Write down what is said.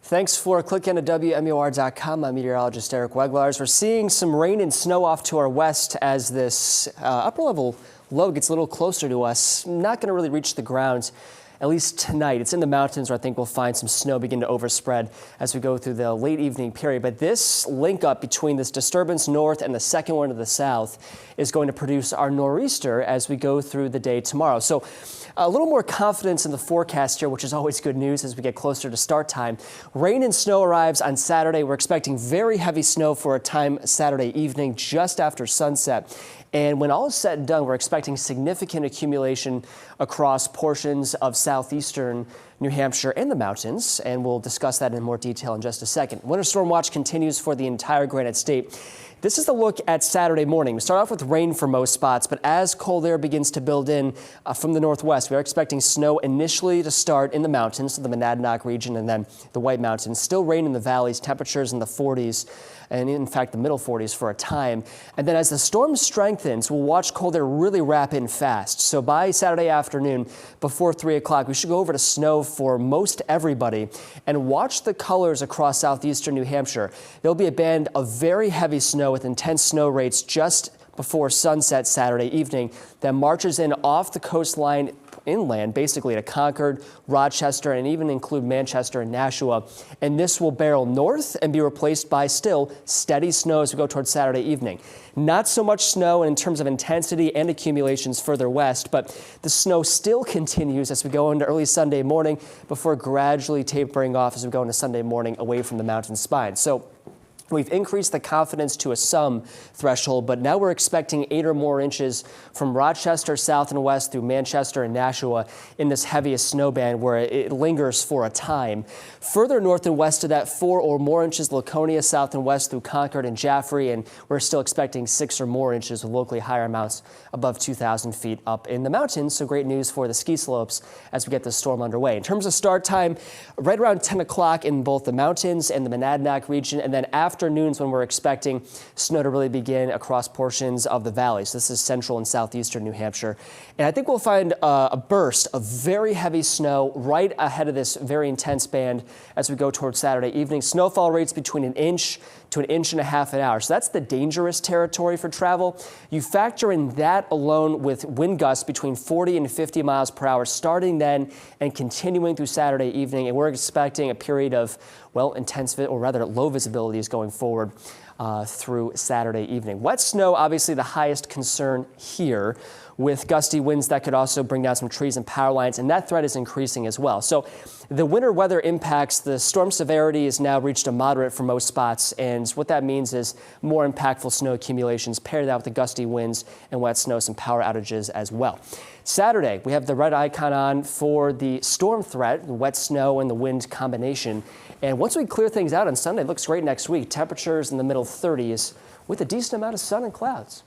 Thanks for clicking to WMUR.com. I'm meteorologist Eric Weglars. We're seeing some rain and snow off to our west as this upper level low gets a little closer to us. Not going to really reach the ground, at least tonight. It's in the mountains where I think we'll find some snow begin to overspread as we go through the late evening period. But this link up between this disturbance north and the second one to the south is going to produce our nor'easter as we go through the day tomorrow. So a little more confidence in the forecast here, which is always good news as we get closer to start time. Rain and snow arrives on Saturday. We're expecting very heavy snow for a time Saturday evening just after sunset. And when all is said and done, we're expecting significant accumulation across portions of southeastern New Hampshire and the mountains, and we'll discuss that in more detail in just a second. Winter storm watch continues for the entire Granite State. This is the look at Saturday morning. We start off with rain for most spots, but as cold air begins to build in from the northwest, we are expecting snow initially to start in the mountains, so the Monadnock region and then the White Mountains. Still rain in the valleys, temperatures in the 40s, and in fact the middle 40s for a time. And then as the storm strengthens, we'll watch cold air really wrap in fast. So by Saturday afternoon, before 3 o'clock, we should go over to snow for most everybody and watch the colors across southeastern New Hampshire. There'll be a band of very heavy snow with intense snow rates just before sunset Saturday evening that marches in off the coastline inland, basically to Concord, Rochester, and even include Manchester and Nashua. And this will barrel north and be replaced by still steady snow as we go towards Saturday evening. Not so much snow in terms of intensity and accumulations further west, but the snow still continues as we go into early Sunday morning before gradually tapering off as we go into Sunday morning away from the mountain spine. So we've increased the confidence to a some threshold, but now we're expecting 8 or more inches from Rochester south and west through Manchester and Nashua in this heaviest snow band where it lingers for a time. Further north and west of that, 4 or more inches Laconia south and west through Concord and Jaffrey, and we're still expecting 6 or more inches with locally higher amounts above 2,000 feet up in the mountains. So great news for the ski slopes as we get this storm underway. In terms of start time, right around 10 o'clock in both the mountains and the Monadnock region, and then afternoons when we're expecting snow to really begin across portions of the valleys. This is central and southeastern New Hampshire. And I think we'll find a burst of very heavy snow right ahead of this very intense band as we go towards Saturday evening. Snowfall rates between 1 inch to 1.5 inches an hour. So that's the dangerous territory for travel. You factor in that alone with wind gusts between 40 and 50 miles per hour starting then and continuing through Saturday evening. And we're expecting a period of, well, intense, or rather low visibility is going forward through Saturday evening. Wet snow, obviously the highest concern here, with gusty winds that could also bring down some trees and power lines, and that threat is increasing as well. So the winter weather impacts, the storm severity has now reached a moderate for most spots, and what that means is more impactful snow accumulations paired out with the gusty winds and wet snow, some power outages as well. Saturday, we have the red icon on for the storm threat, the wet snow and the wind combination. And once we clear things out on Sunday, it looks great next week. Temperatures in the middle 30s with a decent amount of sun and clouds.